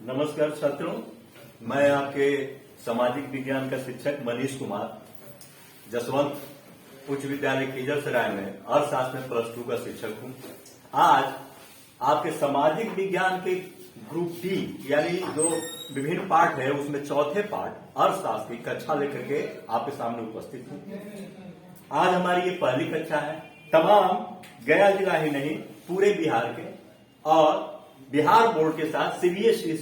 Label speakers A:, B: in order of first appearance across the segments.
A: नमस्कार छात्रों, मैं आपके सामाजिक विज्ञान का शिक्षक मनीष कुमार जसवंत उच्च विद्यालय कीजरसराय में अर्थशास्त्र में +2 का शिक्षक हूं। आज आपके सामाजिक विज्ञान के ग्रुप डी यानी जो विभिन्न पाठ है उसमें चौथे पाठ अर्थशास्त्र की कक्षा लेकर के आपके सामने उपस्थित हूं। आज हमारी ये पहली कक्षा है। तमाम गया जिला ही नहीं पूरे बिहार के और बिहार बोर्ड के साथ सीबीएसई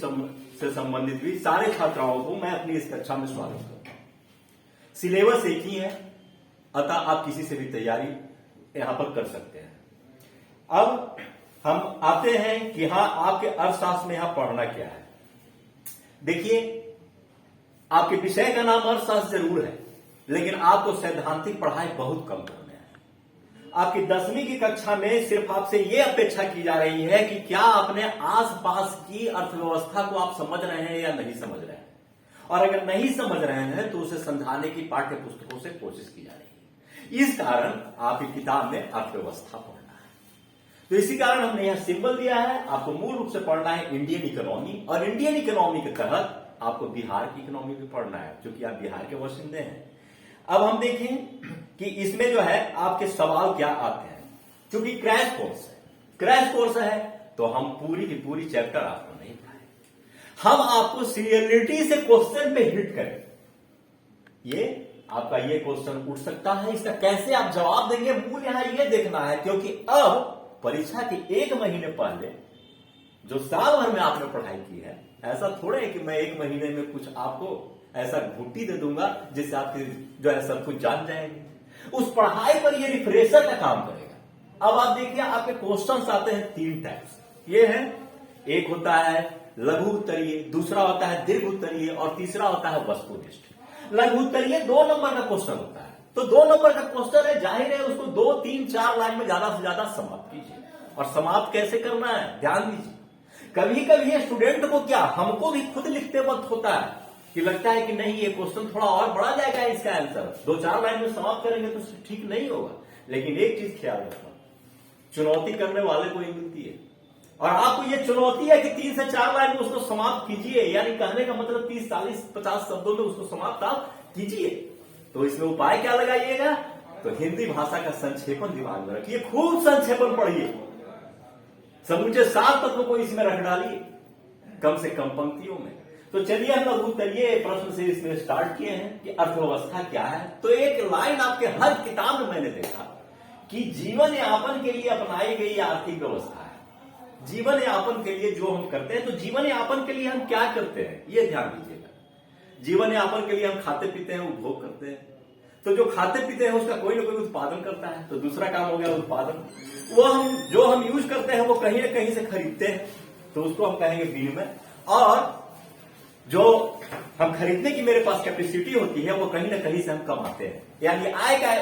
A: से संबंधित भी सारे छात्राओं को मैं अपनी इस कक्षा में स्वागत करता हूं। सिलेबस एक ही है, अतः आप किसी से भी तैयारी यहां पर कर सकते हैं। अब हम आते हैं कि हाँ, आपके अर्थशास्त्र में यहां पढ़ना क्या है। देखिए, आपके विषय का नाम अर्थशास्त्र जरूर है, लेकिन आपको सैद्धांतिक पढ़ाई बहुत कम करना है। आपकी 10वीं की कक्षा में सिर्फ आपसे यह अपेक्षा की जा रही है कि क्या अपने आसपास की अर्थव्यवस्था को आप समझ रहे हैं या नहीं समझ रहे हैं, और अगर नहीं समझ रहे हैं तो उसे समझाने की पाठ्य पुस्तकों से कोशिश की जा रही है। इस कारण आपकी किताब में अर्थव्यवस्था पढ़ना है। तो इसी कारण हमने यहां सिंबल दिया है। आपको मूल रूप से पढ़ना है इंडियन इकोनॉमी, और इंडियन इकोनॉमी के तहत आपको बिहार की इकोनॉमी भी पढ़ना है, क्योंकि आप बिहार के बाशिंदे हैं। अब हम देखें कि इसमें जो है आपके सवाल क्या आते हैं। क्योंकि क्रैश कोर्स है तो हम पूरी की पूरी चैप्टर आपको नहीं पढ़ाएंगे। हम आपको सीरियलिटी से क्वेश्चन पे हिट करें। ये आपका ये क्वेश्चन उठ सकता है, इसका कैसे आप जवाब देंगे मूल यहां ये देखना है। क्योंकि अब परीक्षा के 1 महीने पहले जो साल भर में आपने पढ़ाई की है, ऐसा थोड़ा है कि मैं 1 महीने में कुछ आपको ऐसा घुट्टी दे दूंगा जिससे आप जो है सब कुछ जान जाएंगे। उस पढ़ाई पर ये रिफ्रेशर का काम करेगा। अब आप देखिए, आपके क्वेश्चंस आते हैं 3 टाइप्स। ये है, एक होता है लघु उत्तरीय, दूसरा होता है दीर्घ उत्तरीय, और तीसरा होता है वस्तुनिष्ठ। लघु उत्तरीय 2 नंबर का क्वेश्चन होता है। तो 2 नंबर का क्वेश्चन है, जाहिर है उसको 2, 3, 4 लाइन में ज्यादा से ज्यादा समाप्त कीजिए। और समाप्त कैसे करना है ध्यान दीजिए। कभी कभी स्टूडेंट को क्या, हमको भी खुद लिखते वक्त होता है कि लगता है कि नहीं ये क्वेश्चन थोड़ा और बढ़ा जाएगा, इसका आंसर 2-4 लाइन में समाप्त करेंगे तो ठीक नहीं होगा। लेकिन एक चीज ख्याल रखना, चुनौती करने वाले को ही मिलती है। और आपको ये चुनौती है कि 3 से 4 लाइन में उसको समाप्त कीजिए, यानी कहने का मतलब 30, 40, 50 शब्दों में उसको समाप्त आप कीजिए। तो इसमें उपाय क्या लगाइएगा, तो हिंदी भाषा का संक्षेपण दिमाग में रखिए, खूब संक्षेपण पढ़िए, समूचे 7 तत्वों को इसमें रख डालिए कम से कम पंक्तियों में। तो चलिए हम लघु उत्तरीय प्रश्न से इसमें स्टार्ट किए हैं कि अर्थव्यवस्था क्या है। तो एक लाइन आपके हर किताब में मैंने देखा कि जीवन यापन के लिए अपनाई गई आर्थिक व्यवस्था है। जीवन यापन के लिए जो हम करते हैं, तो जीवन यापन के लिए हम क्या करते हैं ये ध्यान दीजिएगा। जीवन यापन के लिए हम खाते पीते हैं, उपभोग करते हैं। तो जो खाते पीते हैं उसका कोई ना कोई उत्पादन करता है, तो दूसरा काम हो गया उत्पादन। वो जो हम यूज करते हैं वो कहीं ना कहीं से खरीदते हैं, तो उसको हम कहेंगे विनिमय। और जो हम खरीदने की मेरे पास कैपेसिटी होती है वो कहीं ना कहीं से हम कमाते हैं, यानी आय का,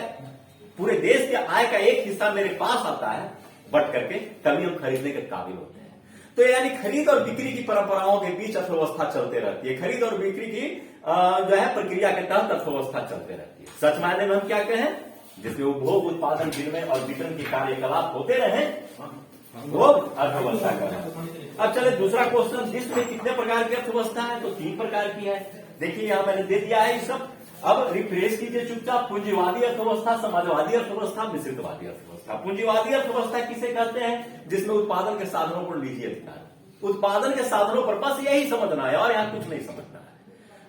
A: पूरे देश के आय का एक हिस्सा मेरे पास आता है बट करके, तभी हम खरीदने के काबिल होते हैं। तो यानी खरीद और बिक्री की परंपराओं के बीच अर्थव्यवस्था चलते रहती है। खरीद और बिक्री की जो है प्रक्रिया के तहत अर्थव्यवस्था चलते रहती है। सच मायने में हम क्या कहें, जिसमें उपभोग, उत्पादन, विनिमय और वितरण के कार्यकलाप होते रहे वो अर्थव्यवस्था का। अब चले दूसरा क्वेश्चन, विश्व में कितने प्रकार की अर्थव्यवस्था है, तो 3 प्रकार की है। देखिए यहां मैंने दे दिया है ये सब। अब रिफ्रेश कीजिए चुपचाप। पूंजीवादी अर्थव्यवस्था, समाजवादी अर्थव्यवस्था, मिश्रितवादी अर्थव्यवस्था। पूंजीवादी अर्थव्यवस्था किसे कहते हैं, जिसमें उत्पादन के साधनों पर निजी अधिकार। उत्पादन के साधनों पर बस यही समझना है और यहां कुछ नहीं समझना है।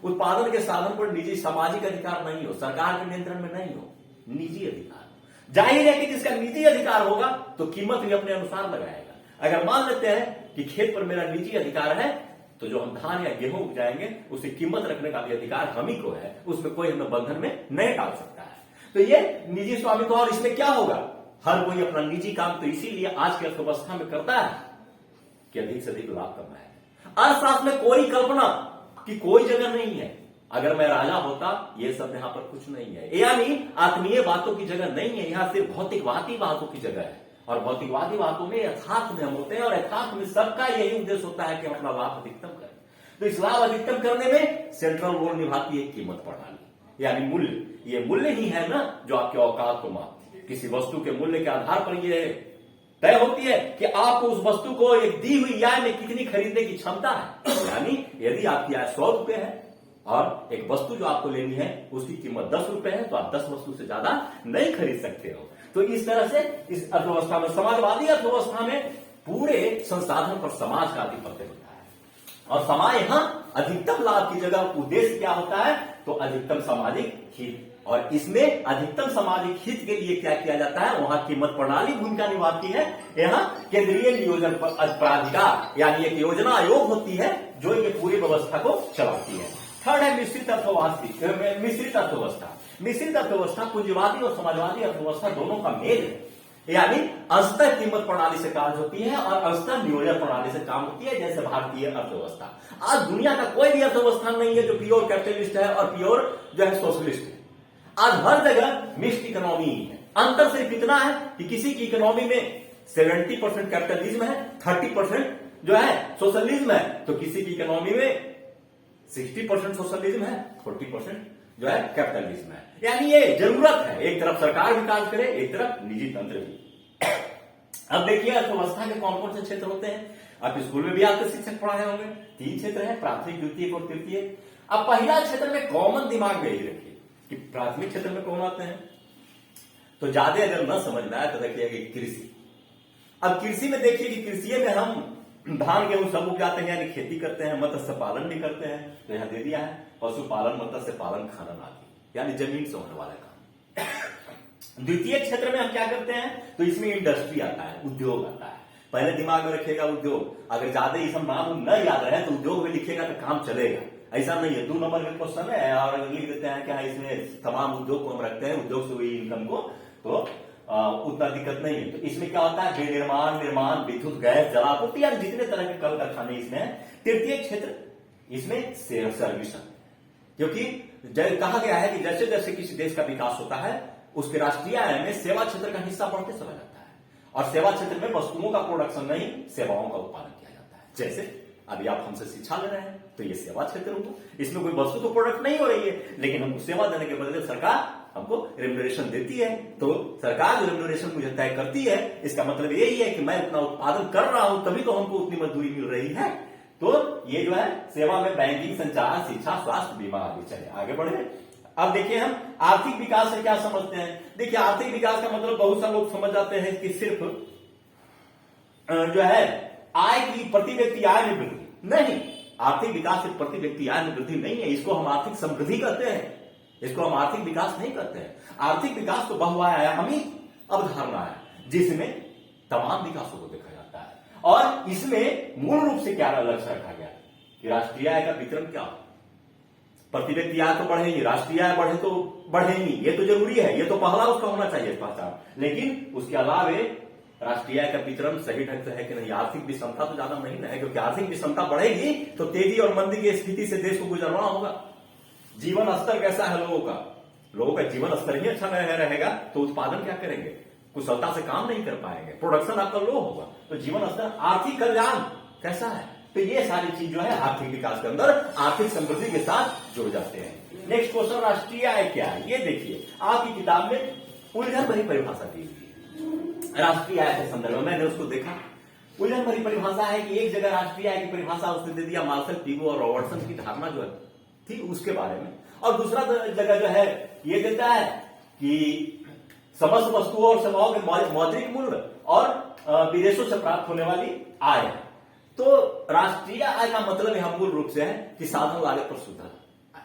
A: उत्पादन के साधन पर निजी सामाजिक अधिकार नहीं हो, सरकार के नियंत्रण में नहीं हो, निजी अधिकार। जाहिर है कि जिसका निजी अधिकार होगा तो कीमत भी अपने अनुसार लगाएगा। अगर मान लेते हैं कि खेत पर मेरा निजी अधिकार है, तो जो हम धान या गेहूं उपजाएंगे उसे कीमत रखने का भी अधिकार हम ही को है, उसमें कोई हमें बंधन में नहीं डाल सकता है। तो ये निजी स्वामित्व। और इसमें क्या होगा, हर कोई अपना निजी काम तो इसीलिए आज की अर्थव्यवस्था में करता है कि अधिक से अधिक लाभ कमाए। अर्थशास्त्र में कोई कल्पना की कोई जगह नहीं है। अगर मैं राजा होता, ये सब यहां पर कुछ नहीं है, यानी आत्मीय बातों की जगह नहीं है, यहां सिर्फ भौतिकवादी बातों की जगह है। और भौतिकवादी बातों में यथार्थ में हम होते हैं, और यथार्थ में सबका यही उद्देश्य होता है कि अपना लाभ अधिकतम करें। तो इस लाभ अधिकतम करने में सेंट्रल रोल निभाती है कीमत प्रणाली, यानी मूल्य। ये मूल्य ही है ना जो आपके औकात को मापती है। किसी वस्तु के मूल्य के आधार पर ये
B: तय होती है कि आपको उस वस्तु को एक दी हुई आय में कितनी खरीदने की क्षमता है। यानी यदि आपकी आय 100 रुपए है और एक वस्तु जो आपको लेनी है उसकी कीमत 10 रुपए है, तो आप 10 वस्तु से ज्यादा नहीं खरीद सकते हो। तो इस तरह से इस अर्थव्यवस्था में, समाजवादी अर्थव्यवस्था में, पूरे संसाधन पर समाज का आधिपत्य होता है और समाज यहां अधिकतम लाभ की जगह उद्देश्य क्या होता है, तो अधिकतम सामाजिक हित। और इसमें अधिकतम सामाजिक हित के लिए क्या किया जाता है, वहां कीमत प्रणाली भूमिका निभाती है। यहाँ केंद्रीय नियोजन प्राधिकार यानी एक योजना आयोग होती है जो ये पूरी व्यवस्था को चलाती है। थर्ड है मिश्रित अर्थव्यवस्था। मिश्रित अर्थव्यवस्था पूंजीवादी और समाजवादी अर्थव्यवस्था दोनों का मेल है, यानी अंशतः कीमत प्रणाली से कार्य होती है और अंशतः नियोजन प्रणाली से काम होती है, जैसे भारतीय अर्थव्यवस्था। आज दुनिया का कोई भी अर्थव्यवस्था नहीं है जो प्योर कैपिटलिस्ट है और प्योर जो है सोशलिस्ट है। आज हर जगह मिक्स्ड इकोनॉमी है। अंतर सिर्फ इतना है कि किसी की इकोनॉमी में 70% कैपिटलिज्म है, 30% जो है सोशलिज्म है, तो किसी की इकोनॉमी में 60% सोशलिज्म है, 40% जो है कैपिटलिज्म है। यानी ये जरूरत है, एक तरफ सरकार भी कार्य करे, एक तरफ निजी तंत्र भी। अब देखिए अर्थव्यवस्था के कौन कौन से क्षेत्र होते हैं। आप स्कूल में भी आपके शिक्षक पढ़ाए होंगे, 3 क्षेत्र है, प्राथमिक, द्वितीय और तृतीय। अब पहला क्षेत्र में कॉमन दिमाग में ही रखिए कि प्राथमिक क्षेत्र में कौन आते हैं, तो ज्यादा अगर न समझ में आए तो देखिए कृषि। अब कृषि में देखिए कि कृषि में हम धान गेहूं सब उगाते हैं, यानी खेती करते हैं, मत्स्य पालन भी करते हैं, तो यहां दे दिया है पशुपालन, मत्स्य पालन, खनन आदि, यानी जमीन से होने वाला काम। द्वितीय क्षेत्र में हम क्या करते हैं, तो इसमें इंडस्ट्री आता है, उद्योग आता है। पहले दिमाग में रखिएगा उद्योग, अगर ज्यादा ये सब नाम न याद रहे तो उद्योग में लिखिएगा तो काम चलेगा, ऐसा नहीं है। 2 नंबर का क्वेश्चन है और लिख देते हैं क्या इसमें तमाम उद्योग को हम रखते हैं, उद्योग से हुई इनकम को, तो उतना दिक्कत नहीं है। तो इसमें क्या होता है, विनिर्माण, निर्माण, विद्युत, गैस, जलापूर्ति, यानी जितने तरह के कल कारखाने इसमें है। तृतीय क्षेत्र इसमें सर्विस, क्योंकि कहा गया है कि जैसे जैसे किसी देश का विकास होता है उसके राष्ट्रीय आय में सेवा क्षेत्र का हिस्सा बढ़ते चला जाता है, और सेवा क्षेत्र में वस्तुओं का प्रोडक्शन नहीं, सेवाओं का उत्पादन किया जाता है। जैसे अभी आप हमसे शिक्षा ले रहे हैं तो ये सेवा क्षेत्र होगा, इसमें कोई वस्तु तो प्रोडक्ट नहीं हो रही है, लेकिन हमको सेवा देने के बदले सरकार हमको रेम्यूनरेशन देती है। तो सरकार जो रेम्यूनरेशन मुझे तय करती है, इसका मतलब यही है कि मैं उतना उत्पादन कर रहा हूं तभी तो हमको उतनी मजदूरी मिल रही है। तो ये जो है सेवा में बैंकिंग, संचार, शिक्षा, स्वास्थ्य, बीमा आदि। चले आगे बढ़े। अब देखिए हम आर्थिक विकास से क्या समझते हैं। देखिए आर्थिक विकास का मतलब बहुत सारे लोग समझ जाते हैं कि सिर्फ जो है आय की, प्रति व्यक्ति आय में वृद्धि। नहीं, आर्थिक विकास सिर्फ प्रति व्यक्ति आय में वृद्धि नहीं है, इसको हम आर्थिक समृद्धि कहते हैं, इसको हम आर्थिक विकास नहीं कहते हैं। आर्थिक विकास तो बहुआयामी अवधारणा है जिसमें तमाम विकासों को देखा जाता है, और इसमें मूल रूप से क्या लक्ष्य रखा गया कि राष्ट्रीय आय का वितरण क्या हो। प्रति व्यक्ति आय तो बढ़ेगी, राष्ट्रीय आय बढ़े तो बढ़ेगी, ये तो जरूरी है, ये तो पहला उसका होना चाहिए पहचान। लेकिन उसके अलावे राष्ट्रीय आय का वितरण सही ढंग से है कि नहीं, आर्थिक विषमता तो ज्यादा नहीं है, क्योंकि आर्थिक विषमता बढ़ेगी तो तेजी और मंदी की स्थिति से देश को गुजरना होगा। जीवन स्तर कैसा है लोगों का जीवन स्तर ही अच्छा नहीं रहेगा तो उत्पादन क्या करेंगे, कुशलता से काम नहीं कर पाएंगे, प्रोडक्शन आपका लो होगा। तो जीवन स्तर, आर्थिक कल्याण कैसा है, तो ये सारी चीज जो है आर्थिक विकास के अंदर आर्थिक समृद्धि के साथ जुड़ जाते हैं। नेक्स्ट क्वेश्चन, राष्ट्रीय आय क्या है। ये देखिए आपकी किताब में उलझन भरी परिभाषा दी हुई है राष्ट्रीय आय के संदर्भ में। मैंने उसको देखा, उलझन भरी परिभाषा है कि एक जगह राष्ट्रीय आय की परिभाषा उसने दे दिया मार्शल पीगो और रॉबर्टसन की धारणा जो है थी उसके बारे में, और दूसरा जगह जो है ये देता है कि समस्त वस्तुओं और सेवाओं के मौद्रिक मूल्य और विदेशों से प्राप्त होने वाली आय। तो राष्ट्रीय आय का मतलब यहां मूल रूप से है कि साधन लागत पर शुद्ध आय,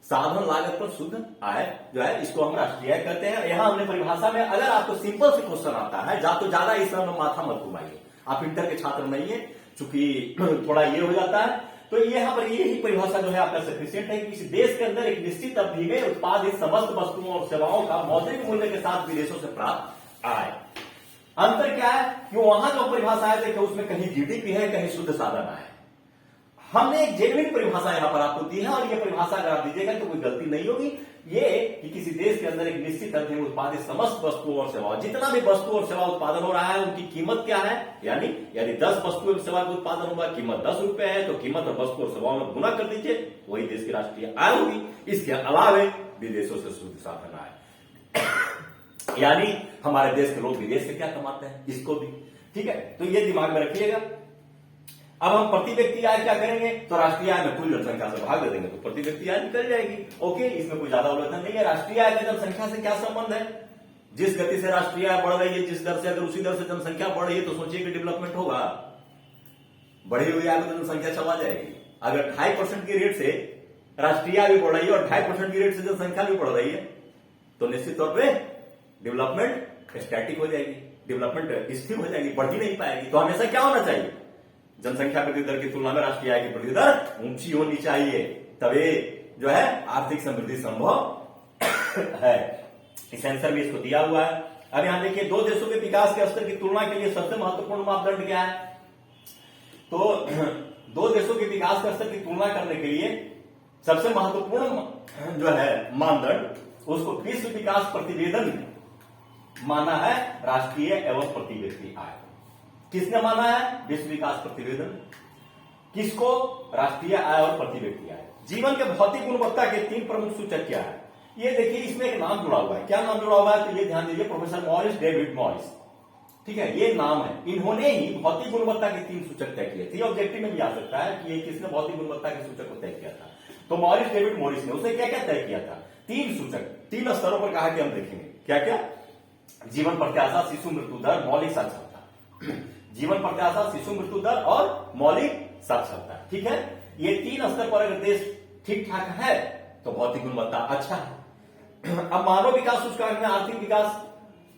B: साधन लागत पर शुद्ध आय जो है इसको हम राष्ट्रीय आय कहते हैं। यहां हमने परिभाषा में, अगर आपको सिंपल से क्वेश्चन आता है तो ज्यादा इस में माथा मत घुमाइए, आप इंटर के छात्र नहीं है, चूंकि थोड़ा ये हो जाता है। तो यहाँ पर यही परिभाषा जो है आपका सफिशिएंट है कि किसी देश के अंदर एक निश्चित अवधि में उत्पादित समस्त वस्तुओं और सेवाओं का मौद्रिक मूल्य के साथ विदेशों से प्राप्त आय। अंतर क्या है कि वहां जो परिभाषा है देखिए उसमें कहीं जीडीपी है, कहीं शुद्ध साधन आय। हमने एक जेन्युइन परिभाषा यहां पर आपको दी है, और ये परिभाषा अगर आप दीजिएगा तो कोई गलती नहीं होगी। ये कि किसी देश के अंदर एक निश्चित अवधि में उत्पादित समस्त वस्तुओं और सेवाओं, जितना भी वस्तु और सेवा उत्पादन हो रहा है उनकी कीमत क्या है, यानी यदि 10 वस्तु और सेवा का उत्पादन होगा, कीमत 10 रुपए है, तो कीमत और वस्तु और सेवाओं में गुना कर दीजिए, वही देश की राष्ट्रीय आय होगी। इसके अलावे विदेशों से शुद्ध साधन आय। यानी हमारे देश के लोग विदेश से क्या कमाते हैं, इसको भी। ठीक है, तो ये दिमाग में रखिएगा। अब हम प्रति व्यक्ति आय क्या करेंगे, तो राष्ट्रीय आय में कुल जनसंख्या से भाग दे देंगे तो प्रति व्यक्ति आय निकल जाएगी। ओके, इसमें कोई ज्यादा उलझन नहीं है। राष्ट्रीय आय का जनसंख्या से क्या संबंध है? जिस गति से राष्ट्रीय आय बढ़ रही है, जिस दर से, अगर उसी दर से जनसंख्या बढ़ रही है तो सोचिए कि डेवलपमेंट होगा। बढ़ी हुई आय में जनसंख्या छवा जाएगी। अगर 2.5% की रेट से राष्ट्रीय आय भी बढ़ रही है और 2.5% की रेट से जनसंख्या भी बढ़ रही है तो निश्चित तौर पर डेवलपमेंट स्टैटिक हो जाएगी, डेवलपमेंट स्थिर हो जाएगी, बढ़ ही नहीं पाएगी। तो हमेशा क्या होना चाहिए, जनसंख्या वृद्धि दर की तुलना में राष्ट्रीय आय की वृद्धि दर ऊंची होनी चाहिए, तभी जो है आर्थिक समृद्धि संभव है। इस आंसर में इसको दिया हुआ है। अब यहां देखिए, दो देशों के विकास के स्तर की तुलना के लिए सबसे महत्वपूर्ण मापदंड क्या है? तो दो देशों के विकास के स्तर की तुलना करने के लिए सबसे महत्वपूर्ण जो है मानदंड, उसको विश्व विकास प्रतिवेदन में माना है राष्ट्रीय एवं प्रति व्यक्ति आय। किसने माना है? विश्व विकास प्रतिवेदन। किसको? राष्ट्रीय आय और प्रति व्यक्ति आय। जीवन के भौतिक गुणवत्ता के 3 प्रमुख सूचक क्या है? ये देखिए, इसमें एक नाम जुड़ा हुआ है। क्या नाम जुड़ा हुआ है? तो ये ध्यान दीजिए, प्रोफेसर मॉरिस डेविड मॉरिस। ठीक है, ये नाम है। इन्होंने ही भौतिक गुणवत्ता के 3 सूचक तय किए थे। ऑब्जेक्टिव में भी आ सकता है कि ये किसने भौतिक गुणवत्ता के सूचक को तय किया था। तो मॉरिस डेविड मॉरिस ने उसने क्या क्या तय किया था? 3 सूचक, 3 स्तरों पर कहा कि हम देखेंगे क्या क्या। जीवन प्रत्याशा, शिशु मृत्यु दर, मौलिक साक्षरता। जीवन प्रत्याशा, शिशु मृत्यु दर और मौलिक साक्षरता। ठीक है, ये 3 स्तर पर अगर देश ठीक ठाक है तो भौतिक गुणवत्ता अच्छा है। अब मानव विकास सूचकांक में आर्थिक विकास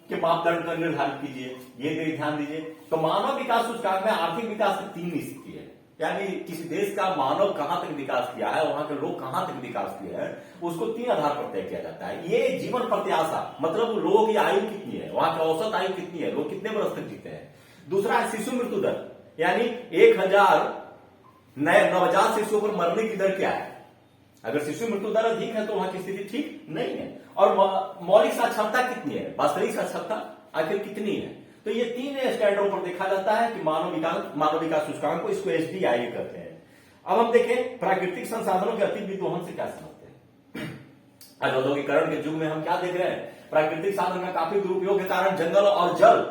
B: के मापदंड को निर्धारित कीजिए, ये ध्यान दीजिए। तो मानव विकास सूचकांक में आर्थिक विकास की 3 स्थिति है, यानी किसी देश का मानव कहां तक विकास किया है, वहां के लोग कहां तक विकास किए हैं, उसको 3 आधार पर तय किया जाता है। ये जीवन प्रत्याशा, मतलब लोगों की आयु कितनी है, वहां की औसत आयु कितनी है, लोग कितने वर्ष तक जीते हैं। दूसरा है शिशु मृत्यु दर, यानी 1000 नए नवजात शिशुओं पर मरने की दर क्या है। अगर शिशु मृत्यु दर अधिक है तो वहां की स्थिति ठीक नहीं है। और मौलिक साक्षरता कितनी है, वास्तविक साक्षरता आखिर कितनी है। तो ये 3 स्टैंडर्डों पर देखा जाता है कि मानव विकास सूचकांक को, इसको एसडीआई कहते हैं। अब हम देखें प्राकृतिक संसाधनों के अति विद्रोहन से क्या समझते हैं। आज औद्योगिकरण के युग में हम क्या देख रहे हैं, प्राकृतिक साधन का काफी दुरुपयोग के कारण जंगल और जल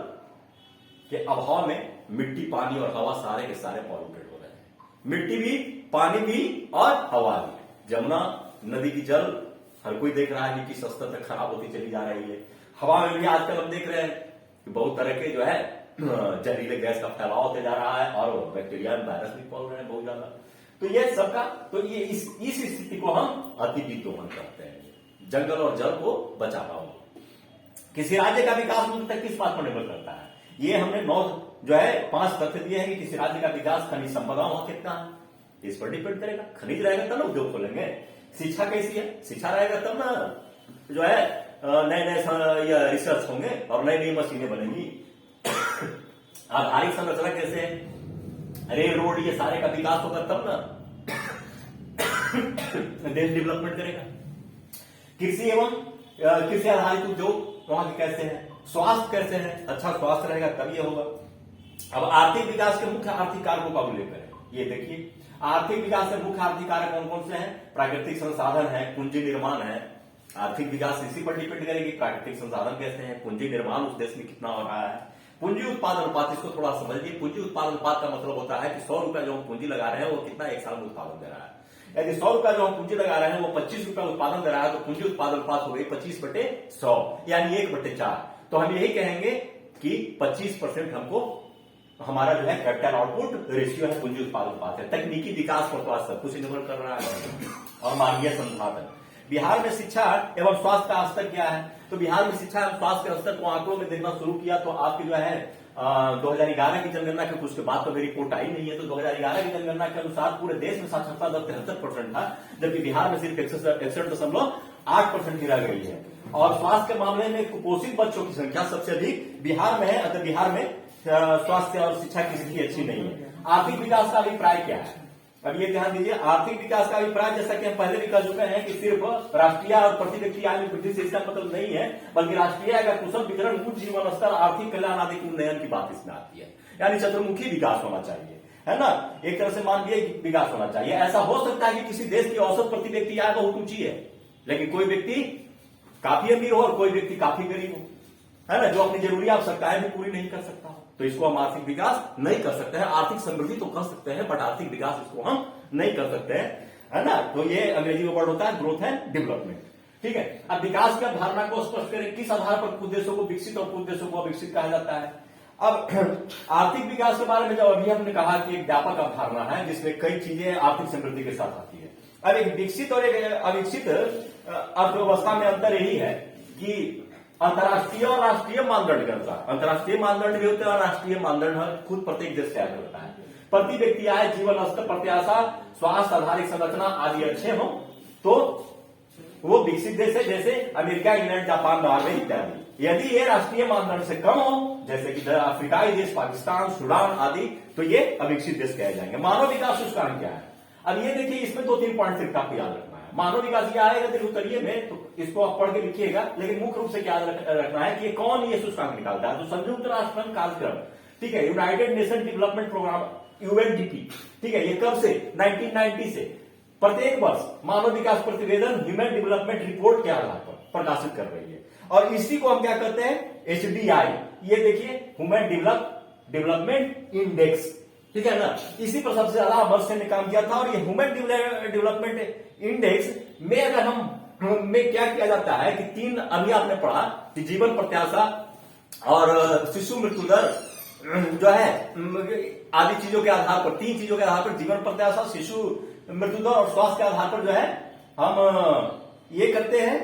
B: के अभाव में मिट्टी, पानी और हवा सारे के सारे पॉल्यूटेड हो रहे हैं। मिट्टी भी, पानी भी और हवा भी। जमुना नदी की जल हर कोई देख रहा है कि किस स्तर तक खराब होती चली जा रही है। हवा में भी आजकल हम देख रहे हैं कि बहुत तरह के जो है जहरीले गैस का फैलाव होते जा रहा है और बैक्टीरिया, वायरस भी पल रहे हैं बहुत ज्यादा। तो ये सबका, तो ये इस स्थिति को हम अति विद्रोहन कहते हैं। जंगल और जल को बचा पाओ। किसी राज्य का विकास मुख्यतः किस बात पर निर्भर करता है? ये हमने 5 तथ्य दिए हैं कि किसी राज्य का विकास खनिज संपदा वहां कितना है, इस पर डिपेंड करेगा। खनिज रहेगा तब ना उद्योग खोलेंगे। शिक्षा कैसी है, शिक्षा रहेगा तब ना जो है नए नए रिसर्च होंगे और नई नई मशीनें बनेंगी। आधारिक संरचना कैसे है, रेल रोड, ये सारे का विकास होगा तब ना देश डेवलपमेंट करेगा। कृषि एवं कृषि आधारित उद्योग वहां के कैसे हैं, स्वास्थ्य कैसे है, अच्छा स्वास्थ्य रहेगा तब ये होगा। अब आर्थिक विकास के मुख्य आर्थिक कारकों का उल्लेख करें। ये देखिए, आर्थिक विकास के मुख्य आर्थिक कारक कौन कौन से हैं? प्राकृतिक संसाधन है, पूंजी निर्माण है। आर्थिक विकास इसी पर डिपेंड करेगी, प्राकृतिक संसाधन कैसे हैं, पूंजी निर्माण उस देश में कितना हो रहा है। पूंजी उत्पादन अनुपात, इसको थोड़ा समझिए। पूंजी उत्पादन अनुपात का मतलब होता है कि 100 रुपया जो हम पूंजी लगा रहे हैं वो कितना एक साल में उत्पादन दे रहा है। यदि 100 रुपया जो हम पूंजी लगा रहे हैं वो 25 रुपया उत्पादन दे रहा है तो पूंजी उत्पादन अनुपात हो गई 25/100, यानी 1/4। तो हम यही कहेंगे कि 25% हमको हमारा जो है कैपिटल आउटपुट रेशियो है, पूंजी उत्पादन अनुपात है। तकनीकी विकास पर तो सब कुछ निर्भर कर रहा है और मानवीय संसाधन। बिहार में शिक्षा एवं स्वास्थ्य का स्तर क्या है? तो बिहार में शिक्षा एवं स्वास्थ्य के स्तर को आंकड़ों में देखना शुरू किया तो आपकी जो है 2011 की जनगणना के कुछ के बाद तो मेरी रिपोर्ट आई नहीं है। तो 2011 की जनगणना के अनुसार पूरे देश में साक्षरता दर 73% था, जबकि बिहार में सिर्फ 61.8% ही रह गई है। और स्वास्थ्य के मामले में कुपोषित बच्चों की संख्या सबसे अधिक बिहार में है, अतः बिहार में स्वास्थ्य और शिक्षा की स्थिति अच्छी नहीं है। आर्थिक विकास का अभिप्राय क्या है? अब ये ध्यान दीजिए, आर्थिक विकास का अभिप्राय, जैसा कि हम पहले भी कह चुके हैं कि सिर्फ राष्ट्रीय और प्रति व्यक्ति आय में वृद्धि से इसका मतलब नहीं है, बल्कि राष्ट्रीय आय का कुशल वितरण, उच्च जीवन स्तर, आर्थिक कल्याण आदि के उन्नयन की बात इसमें आती है। यानी चतुर्मुखी विकास होना चाहिए, है ना। एक तरह से मानवीय विकास होना चाहिए। ऐसा हो सकता है कि किसी देश की औसत प्रति व्यक्ति आय बहुत ऊंची है, लेकिन कोई व्यक्ति काफी अमीर हो और कोई व्यक्ति काफी गरीब हो। है ना, जो अपनी जरूरियात सरकार भी पूरी नहीं कर सकता हो, तो इसको हम आर्थिक विकास नहीं कर सकते हैं। आर्थिक समृद्धि तो कर सकते हैं, बट आर्थिक विकास इसको हम नहीं कर सकते हैं, है ना। तो ये अंग्रेजी में वर्ड होता है ग्रोथ एंड डेवलपमेंट, ठीक है। अब विकास की अवधारणा को स्पष्ट करें, किस आधार पर कुछ देशों को विकसित और कुछ देशों को अविकसित कहा जाता है। अब आर्थिक विकास के बारे में जब अभी हमने कहा कि एक व्यापक अवधारणा है जिसमें कई चीजें आर्थिक समृद्धि के साथ आती है। अब एक विकसित और एक अविकसित अर्थव्यवस्था में अंतर यही है कि अंतर्राष्ट्रीय और राष्ट्रीय मानदंड करता है। अंतर्राष्ट्रीय मानदंड भी होते हैं और राष्ट्रीय मानदंड खुद प्रत्येक देश तैयार करता है। प्रति व्यक्ति आय, जीवन स्तर, प्रत्याशा, स्वास्थ्य आधारित संरचना आदि अच्छे हो तो वो विकसित देश है, जैसे अमेरिका, इंग्लैंड, जापान, नॉर्वे इत्यादि। यदि ये राष्ट्रीय मानदंड से कम हो, जैसे कि अफ्रीकाई देश, पाकिस्तान, सूडान आदि, तो ये अविकसित देश कहे जाएंगे। मानव विकास सूचकांक क्या है? अब ये देखिए, इसमें 2-3 पॉइंट सिर्फ आपको याद रखना है। मानव विकास ये आएगा देखिए उत्तरीय में, तो इसको आप पढ़ के लिखिएगा, लेकिन मुख्य रूप से क्या रखना है कि कौन ये सूचकांक निकालता है। तो संयुक्त राष्ट्र संघ कार्यक्रम, ठीक है, United Nation Development Programme UNDP, ठीक है, ये कब से 1990 से प्रत्येक वर्ष मानव विकास प्रतिवेदन ह्यूमन डेवलपमेंट रिपोर्ट के आधार पर प्रकाशित कर रही है। और इसी को हम क्या करते हैं, एचडीआई, ये देखिए ह्यूमन डेवलपमेंट इंडेक्स, ठीक है ना। इसी पर सबसे ज्यादा अमर्त्य ने काम किया था। और ये ह्यूमन डेवलपमेंट इंडेक्स में अगर हम में क्या किया जाता है कि 3 अभी आपने पढ़ा कि जीवन प्रत्याशा और शिशु मृत्यु दर जो है आदि चीजों के आधार पर, 3 चीजों के आधार पर, जीवन प्रत्याशा, शिशु मृत्यु दर और स्वास्थ्य के आधार पर जो है हम ये करते हैं,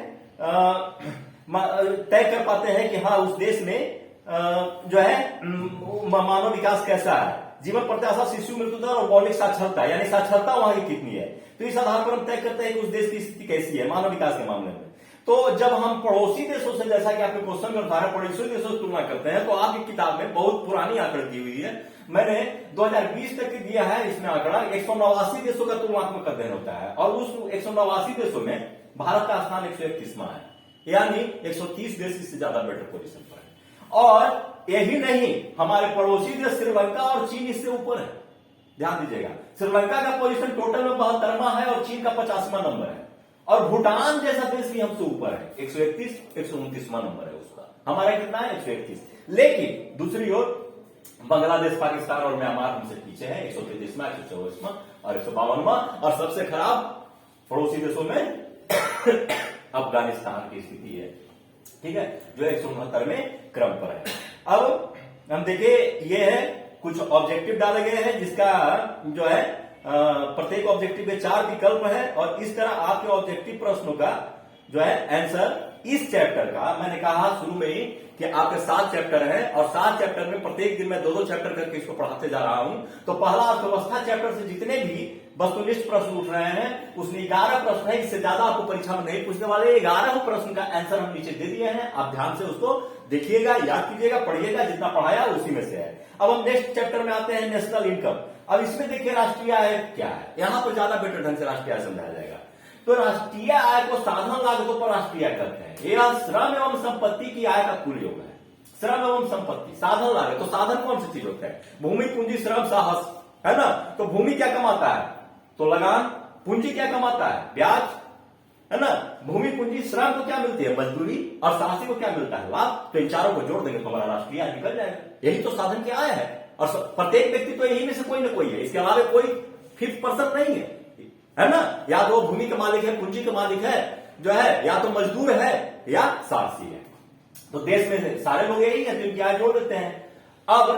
B: तय कर पाते हैं कि हाँ उस देश में जो है मानव विकास कैसा है। जीवन प्रत्याशा, शिशु मृत्यु दर और मौलिक साक्षरता, यानी साक्षरता वहां की कितनी है, तो इस आधार पर हम तय करते हैं कि उस देश की स्थिति कैसी है मानव विकास के मामले में। तो जब हम पड़ोसी देशों से, जैसा कि आपके क्वेश्चन में बताया, पड़ोसी देशों से तुलना करते हैं, तो आपकी किताब में बहुत पुरानी आंकड़ा दी हुई है, मैंने 2020 तक दिया है इसमें आंकड़ा। 189 देशों का तुलनात्मक अध्ययन होता है और उस 189 देशों में भारत का स्थान 131वां है, यानी 130 देश इससे ज्यादा बेटर पोजीशन पर है। और यही नहीं, हमारे पड़ोसी देश श्रीलंका और चीन इससे ऊपर है। ध्यान दीजिएगा, श्रीलंका का पोजीशन टोटल में 72वां है और चीन का 50वां नंबर है। और भूटान जैसा देश भी हमसे ऊपर है, 131, 129वां नंबर है उसका, हमारा कितना है 131। लेकिन दूसरी ओर बांग्लादेश, पाकिस्तान और म्यांमार हमसे पीछे है, 133वां, 124वां और 152वां। और सबसे खराब पड़ोसी देशों में अफगानिस्तान की स्थिति है, ठीक है, जो 169वें क्रम पर है। अब हम देखिए, ये है कुछ ऑब्जेक्टिव डाले गए हैं जिसका जो है प्रत्येक ऑब्जेक्टिव के 4 विकल्प है। और इस तरह आपके ऑब्जेक्टिव प्रश्नों का जो है आंसर इस चैप्टर का, मैंने कहा शुरू में ही कि आपके 7 चैप्टर हैं और 7 चैप्टर में प्रत्येक दिन मैं 2-2 चैप्टर करके इसको पढ़ाते जा रहा हूं। तो पहला अर्थव्यवस्था चैप्टर से जितने भी वस्तुनिष्ठ प्रश्न उठ रहे हैं उसमें 11 प्रश्न है, इससे ज्यादा आपको परीक्षा में नहीं पूछने वाले। 11 प्रश्न का आंसर हम नीचे दे दिए हैं, आप ध्यान से उसको देखिएगा, याद कीजिएगा, पढ़िएगा, जितना पढ़ाया उसी में से है। अब हम नेक्स्ट चैप्टर में आते हैं, नेशनल इनकम। अब इसमें देखिए राष्ट्रीय आय क्या है, यहां पर ज्यादा बेटर ढंग से राष्ट्रीय आय समझाया जाएगा। तो राष्ट्रीय आय को साधन लागतों पर राष्ट्रीय आय करते हैं। यह श्रम एवं संपत्ति की आय का कुल योग है। श्रम एवं संपत्ति, साधन लागत, तो साधन कौन सी चीज होता है, भूमि, पूंजी, श्रम, साहस, है ना। तो भूमि क्या कमाता है, तो लगान। पूंजी क्या कमाता है, ब्याज, है ना। भूमि, पूंजी, श्रम को क्या मिलती है, मजदूरी, और साहसी को क्या मिलता है, लाभ। तो इन चारों को जोड़ देंगे तो हमारा राष्ट्रीय आय निकल जाएगा। यही तो साधन की आय है। और प्रत्येक व्यक्ति तो यही में से कोई ना कोई है, इसके अलावा कोई 5th पर्सन नहीं है ना। या तो भूमि का मालिक है, पूंजी का मालिक है, जो है या तो मजदूर है या साहसी है। तो देश में सारे लोग यही है, तो इनकी आय जोड़ देते हैं। अब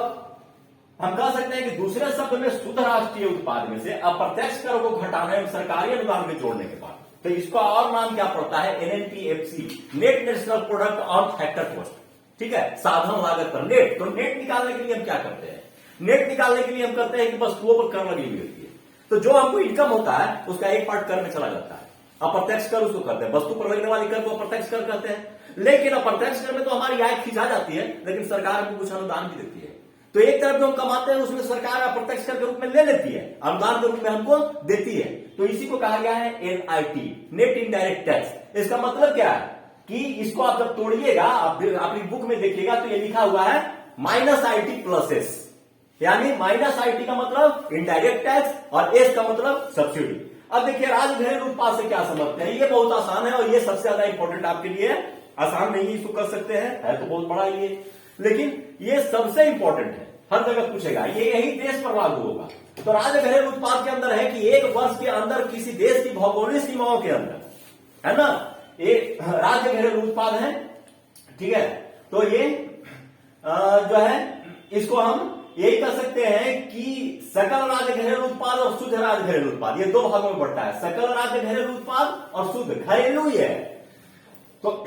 B: हम कह सकते हैं कि दूसरे शब्द में शुद्ध राष्ट्रीय उत्पाद में से अप्रत्यक्ष कर को घटाने और सरकारी अनुदान में जोड़ने के बाद, तो इसका और नाम क्या पड़ता है, NNPFC, net national product on factor cost, ठीक है, साधन लागत पर नेट। तो नेट निकालने के लिए हम क्या करते हैं, नेट निकालने के लिए हम करते हैं कि वस्तुओं पर कर लगी हुई होती है। तो जो हमको इनकम होता है उसका एक पार्ट कर में चला जाता है, अप्रत्यक्ष कर उसको करते हैं, वस्तु पर लगने वाली कर को अप्रत्यक्ष कर कहते हैं। लेकिन अप्रत्यक्ष कर में तो हमारी आय खिंचा जाती है, लेकिन सरकार हमको कुछ अनुदान भी देती है। तो एक तरफ जो हम कमाते हैं उसमें सरकार अप्रत्यक्ष कर के रूप में ले लेती है, अनुदान के रूप में हमको देती है। तो इसी को कहा गया है एनआईटी, नेट इनडायरेक्ट टैक्स। इसका मतलब क्या है कि इसको आप जब तोड़िएगा, आप अपनी बुक में देखिएगा तो ये लिखा हुआ है -IT + S, यानी -IT का मतलब इनडायरेक्ट टैक्स और S का मतलब सब्सिडी। अब देखिए राजघरेलू उत्पाद से क्या समझते हैं, ये बहुत आसान है और ये सबसे ज्यादा इंपॉर्टेंट आपके लिए आसान नहीं इसको कर सकते हैं, है तो बहुत बड़ा ये, लेकिन ये सबसे इंपॉर्टेंट है, हर जगह पूछेगा, ये यही देश पर लागू होगा। तो राज्य घरेलू उत्पाद के अंदर है कि एक वर्ष के अंदर किसी देश की भौगोलिक सीमाओं के अंदर, है ना, एक राज्य घरेलू उत्पाद है, ठीक है। तो ये जो है इसको हम यही कर सकते हैं कि सकल राज्य घरेलू उत्पाद और शुद्ध राज्य घरेलू उत्पाद, ये दो भागों में बढ़ता है, सकल राज्य घरेलू उत्पाद और शुद्ध घरेलू ही है। तो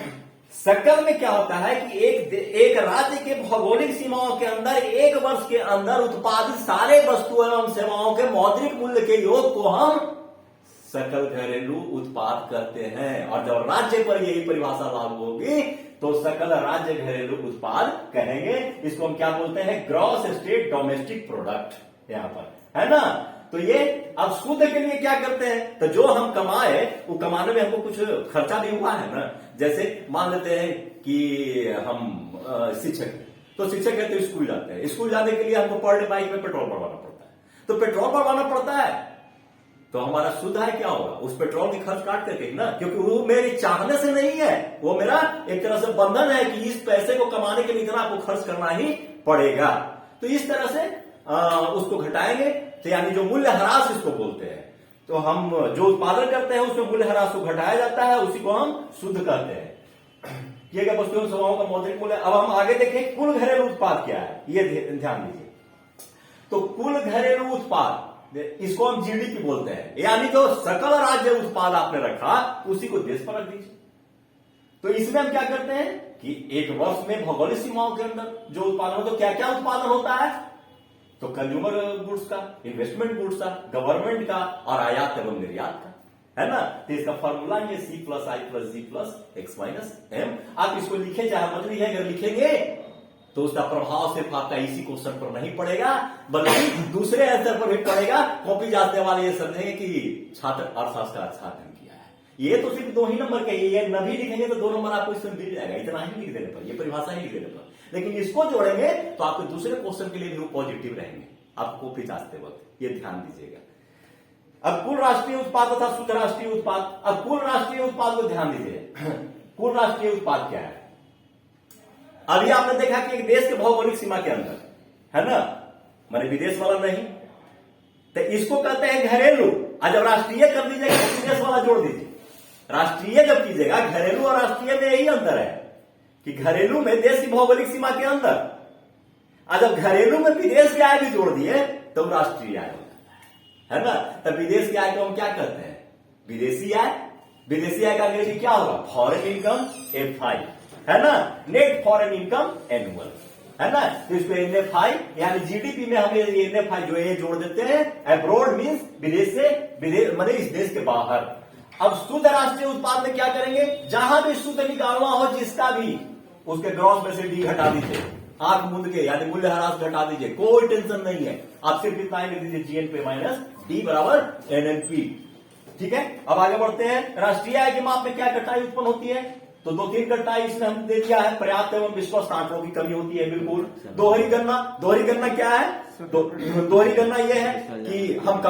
B: सकल में क्या होता है कि एक राज्य के भौगोलिक सीमाओं के अंदर एक वर्ष के अंदर उत्पादित सारे वस्तुओं एवं सेवाओं के मौद्रिक मूल्य के योग को हम सकल घरेलू उत्पाद कहते हैं। और जब राज्य पर यही परिभाषा लागू होगी तो सकल राज्य घरेलू उत्पाद कहेंगे। इसको हम क्या बोलते हैं, ग्रॉस स्टेट डोमेस्टिक प्रोडक्ट, यहां पर, है ना। तो ये अब शुद्ध के लिए क्या करते हैं, तो जो हम कमाए वो कमाने में हमको कुछ खर्चा भी हुआ है ना। जैसे मान लेते हैं कि हम शिक्षक, तो शिक्षक है तो स्कूल जाते हैं, स्कूल जाने के लिए हमको पर डे बाइक में पेट्रोल भरवाना पड़ता है, तो पेट्रोल भरवाना पड़ता है, तो हमारा शुद्ध है क्या होगा, उस पेट्रोल की खर्च काट करके ना, क्योंकि वो मेरे चाहने से नहीं है, वो मेरा एक तरह से बंधन है कि इस पैसे को कमाने के लिए इतना आपको खर्च करना ही पड़ेगा। तो इस तरह से उसको घटाएंगे, तो यानी जो मूल्य ह्रास इसको बोलते हैं। तो हम जो उत्पादन करते हैं उसमें मूल्य ह्रास को घटाया जाता है, उसी को हम शुद्ध कहते हैं। किए गए वस्तुओं सेवाओं का मौद्रिक मूल्य। अब हम आगे देखें कुल घरेलू उत्पाद क्या है, ये ध्यान दीजिए। तो कुल घरेलू उत्पाद, इसको हम जीडीपी बोलते हैं, यानी जो सकल राज्य उत्पाद आपने रखा उसी को देश पर रख दीजिए। तो इसमें हम क्या करते हैं कि एक वर्ष में भौगोलिक सीमाओं के अंदर जो उत्पादन हो, तो क्या क्या उत्पादन होता है, तो कंज्यूमर गुड्स का, इन्वेस्टमेंट गुड्स का, गवर्नमेंट का और आयात एवं निर्यात का, है ना। तो इसका फॉर्मूला ये C+I+G+X-M। आप इसको लिखे चाहे मत लिखे, अगर लिखेंगे तो उसका प्रभाव सिर्फ आपका इसी क्वेश्चन पर नहीं पड़ेगा बल्कि दूसरे आंसर पर भी पड़ेगा। कॉपी जांचने वाले ये समझेंगे कि छात्र अर्थशास्त्र का अच्छा अध्ययन किया है। ये तो सिर्फ 2 ही नंबर के, ये न भी लिखेंगे तो 2 नंबर आपको इसमें मिल जाएगा, इतना ही लिख देने पर, ये परिभाषा ही लिख देने पर। लेकिन इसको जोड़ेंगे तो आपके दूसरे क्वेश्चन के लिए भी वो पॉजिटिव रहेंगे, आपको कॉपी जांचते वक्त, ये ध्यान दीजिएगा। अब कुल राष्ट्रीय उत्पाद तथा शुद्ध राष्ट्रीय उत्पाद। अब कुल राष्ट्रीय उत्पाद को ध्यान दीजिए। कुल राष्ट्रीय उत्पाद क्या है, अभी आपने देखा कि एक देश के भौगोलिक सीमा के अंदर, है ना, माने विदेश वाला नहीं, तो इसको कहते हैं घरेलू। और जब राष्ट्रीय कर दीजिएगा तो विदेश वाला जोड़ दीजिए। राष्ट्रीय जब कीजिएगा, घरेलू और राष्ट्रीय में यही अंतर है कि घरेलू में देश की भौगोलिक सीमा के अंदर, और जब घरेलू में विदेश की आय भी जोड़ दिए तो राष्ट्रीय आय हो जाता है ना। तब विदेश की आय को हम क्या कहते हैं, विदेशी आय। विदेशी आय का अंग्रेजी क्या होगा, फॉरेन इनकम, FI, है ना, नेट फॉरेन इनकम एनुअल, है ना। तो इसको NFI यानी जीडीपी में हम NFI जो है जोड़ देते हैं। अब्रॉड मीन्स विदेश से, विदेश मतलब इस देश के बाहर। अब शुद्ध राष्ट्रीय उत्पाद में क्या करेंगे, जहां भी शुद्ध निकालना हो जिसका भी, उसके ग्रॉस में से डी घटा दीजिए, आंख मूंद के यानी मूल्य ह्रास घटा दीजिए, कोई टेंशन नहीं है। आप सिर्फ इतना ही लिख दीजिए GNP माइनस D बराबर NNP, ठीक है। अब आगे बढ़ते हैं। राष्ट्रीय आय के माप में क्या कटाई उत्पन्न होती है, तो 2-3 कटाई इसमें हम दे दिया है। पर्याप्त एवं विश्वस्त आंकड़ों की कमी होती है, बिल्कुल। दोहरी गणना, दोहरी गणना क्या है, दोहरी गणना यह है कि हम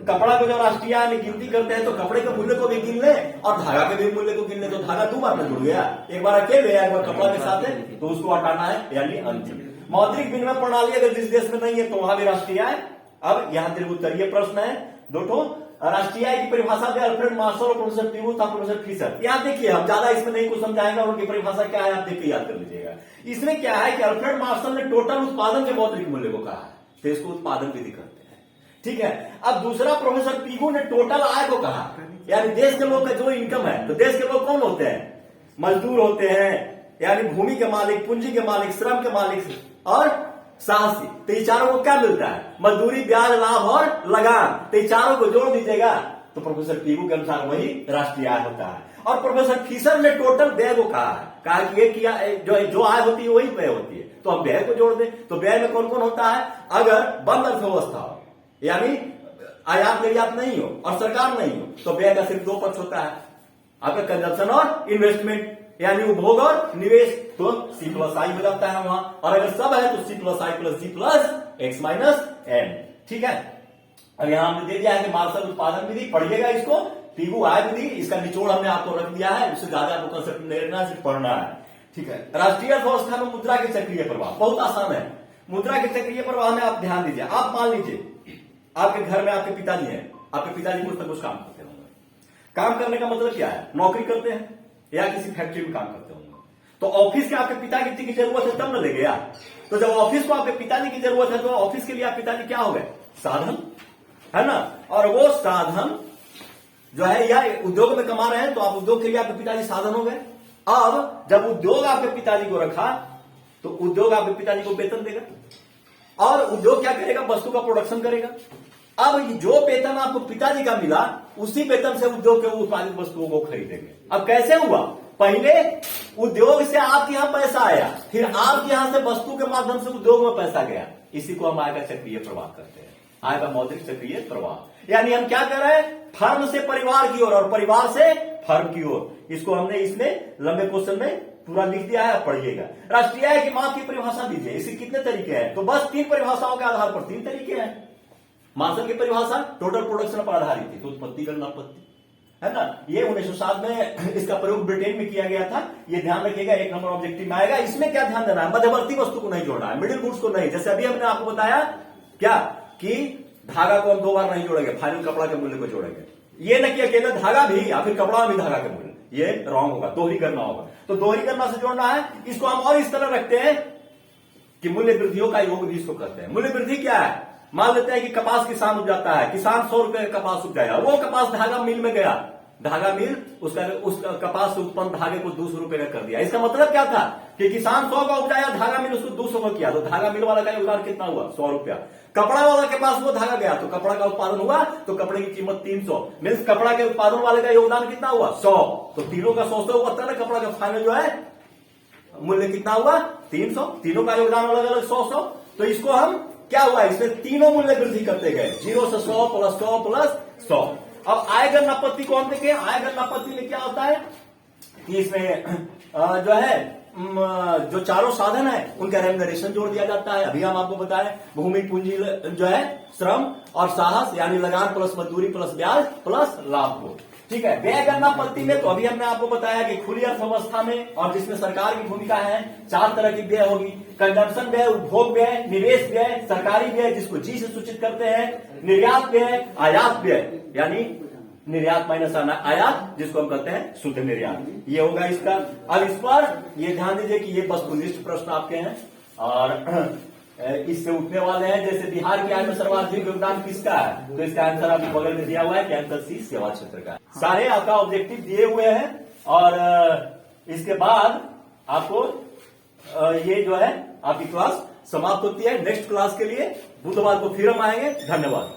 B: कपड़ा को जब राष्ट्रीय आय में गिनती करते हैं तो कपड़े के मूल्य को भी गिन ले और धागा के भी मूल्य को गिन ले, तो धागा 2 बार में जुड़ गया, एक बार अकेले एक बार कपड़ा के साथ है, तो उसको हटाना है, यानी अंतिम। मौद्रिक विनिमय प्रणाली अगर जिस देश में नहीं है तो वहां भी राष्ट्रीय आय। अब यहां त्रिभुत्तरीय प्रश्न है, 2 राष्ट्रीय आय की परिभाषा दे अल्फ्रेड मार्शल और प्रोफेसर पीयूष और प्रोफेसर फिशर। यहां देखिए, हम ज्यादा इसमें नहीं कुछ समझाएंगे, उनकी परिभाषा क्या है आप देख के याद कर लीजिएगा। इसमें क्या है कि अल्फ्रेड मार्शल ने टोटल उत्पादन के मौद्रिक मूल्य को कहा है, तो इसको उत्पादन विधि कहते हैं, ठीक है। अब दूसरा प्रोफेसर पीगू ने टोटल आय को कहा, यानी देश के लोग का जो इनकम है। तो देश के लोग कौन होते हैं, मजदूर होते हैं, यानी भूमि के मालिक, पूंजी के मालिक, श्रम के मालिक और साहसी। तो ये चारों को क्या मिलता है, मजदूरी, ब्याज, लाभ और लगान। तो ये चारों को जोड़ दीजिएगा तो प्रोफेसर पीगू के अनुसार वही राष्ट्रीय आय होता है। और प्रोफेसर फिशर ने टोटल व्यय को कहा कि ये किया जो आय होती है वही व्यय होती है, तो हम व्यय को जोड़ दें। तो व्यय में कौन कौन होता है, अगर बंद अर्थव्यवस्था हो, यानी आयात निर्यात नहीं हो और सरकार नहीं हो, तो व्यय का सिर्फ 2 पक्ष होता है, आपका कंजप्शन और इन्वेस्टमेंट, यानी उपभोग और निवेश, तो C+I हो जाता है वहां। और अगर सब है तो C+I+G+X-M, ठीक है। अब यहां हमने दे दिया है कि मार्शल उत्पादन विधि, पढ़िएगा इसको पीगू आय विधि, इसका निचोड़ हमने आपको रख दिया है, उससे ज्यादा आपको कंसेप्ट नहीं रखना है, सिर्फ पढ़ना है। ठीक है। राष्ट्रीय अर्थव्यवस्था में मुद्रा के चक्रीय प्रवाह बहुत आसान है। मुद्रा के चक्रीय प्रवाह में आप ध्यान दीजिए। आप मान लीजिए आपके घर में आपके पिताजी हैं, आपके पिताजी कुछ ना कुछ काम करते होंगे। काम करने का मतलब क्या है? नौकरी करते हैं या किसी फैक्ट्री में काम करते होंगे। तो ऑफिस के आपके पिताजी की जरूरत है तब न ले गया। तो जब ऑफिस को आपके पिताजी की जरूरत है तो ऑफिस के लिए आप पिताजी क्या हो गए? साधन, है ना। और वो साधन जो है या उद्योग में कमा रहे हैं तो आप उद्योग के लिए आपके पिताजी साधन हो गए। अब जब उद्योग आपके पिताजी को रखा तो उद्योग आपके पिताजी को वेतन देगा और उद्योग क्या करेगा? वस्तु का प्रोडक्शन करेगा। अब जो वेतन आपको पिताजी का मिला उसी वेतन से उद्योग के उत्पादित वस्तुओं को खरीदेंगे। अब कैसे हुआ? पहले उद्योग से आपके यहां पैसा आया, फिर आपके यहां से वस्तु के माध्यम से उद्योग में पैसा गया। इसी को हम आय का चक्रीय प्रवाह करते हैं, आय का मौद्रिक चक्रीय प्रवाह। यानी हम क्या कर रहे हैं? फर्म से परिवार की ओर और परिवार से फर्म की ओर। इसको हमने इसमें लंबे क्वेश्चन में पूरा लिख दिया है, पढ़िएगा। राष्ट्रीय आय की माप की परिभाषा दीजिए। इसके कितने तरीके हैं? तो बस 3 परिभाषाओं के आधार पर 3 तरीके हैं। मार्शल की परिभाषा टोटल प्रोडक्शन पर आधारित थी, तो उत्पत्ति गणना आपत्ति, है ना। ये 1907 में इसका प्रयोग ब्रिटेन में किया गया था। ये ध्यान रखिएगा, 1 नंबर ऑब्जेक्टिव में आएगा। इसमें क्या ध्यान देना है? मध्यवर्ती वस्तु को नहीं जोड़ना है, मिडिल गुड्स को नहीं। जैसे अभी हमने आपको बताया क्या कि धागा को हम 2 बार नहीं जोड़ेंगे, फाइनल कपड़ा के मूल्य को जोड़ेंगे। ये न कि अकेले धागा भी या फिर कपड़ा भी धागा के मूल्य, ये रॉन्ग होगा, दोहरी करना होगा। तो दोहरी करना से जोड़ना है। इसको हम और इस तरह रखते हैं कि मूल्य वृद्धियों का योग भी इसको करते हैं। मूल्य वृद्धि क्या है? मान लेते हैं कि कपास किसान उपजाता है, किसान 100 रुपए का कपास उपजाया, वो कपास धागा मिल में गया, धागा मिल उसका कपास से उत्पन्न धागे को 200 रुपए का कर दिया। इसका मतलब क्या था कि किसान 100 का उपजाया, धागा मिल उसको 200 का किया, तो धागा मिल वाला का योगदान कितना हुआ? 100 रुपया। कपड़ा वाला के पास वो धागा गया तो कपड़ा का उत्पादन हुआ, तो कपड़े की कीमत 300। मीन्स कपड़ा के उत्पादन वाले का योगदान कितना हुआ? 100। तो तीनों का 100 हुआ था ना। कपड़ा का फाइनल जो है मूल्य कितना हुआ? 300। तीनों का योगदान अलग अलग 100। तो इसको हम क्या हुआ? इसमें तीनों मूल्य वृद्धि करते गए, 0 से 100 प्लस 100 प्लस 100। अब आय गणना आपत्ति को हम देखें। आय गणना आपत्ति में क्या होता है कि इसमें जो है जो चारों साधन है उनका रेम्युनरेशन जोड़ दिया जाता है। अभी हम आपको बताएं, भूमि पूंजी जो है, श्रम और साहस, यानी लगान प्लस मजदूरी प्लस ब्याज प्लस लाभ को। ठीक है। व्यय गणना पद्धति में तो अभी हमने आपको बताया कि खुली अर्थव्यवस्था में और जिसमें सरकार की भूमिका है 4 तरह की व्यय होगी। कंजम्पशन व्यय, उपभोग व्यय, निवेश व्यय, सरकारी व्यय जिसको जी से सूचित करते हैं, निर्यात व्यय, आयात व्यय, यानी निर्यात माइनस आयात जिसको हम कहते हैं शुद्ध निर्यात। ये होगा इसका। अब इस पर ये ध्यान दीजिए कि ये वस्तुनिष्ठ प्रश्न आपके हैं और इससे उठने वाले हैं। जैसे बिहार की आय में सर्वाधिक योगदान किसका है? तो इसका आंसर आपके बगल में दिया हुआ है कि आंसर सी, सेवा क्षेत्र का। सारे आपका ऑब्जेक्टिव दिए हुए हैं और इसके बाद आपको ये जो है आपकी क्लास समाप्त होती है। नेक्स्ट क्लास के लिए बुधवार को फिर हम आएंगे। धन्यवाद।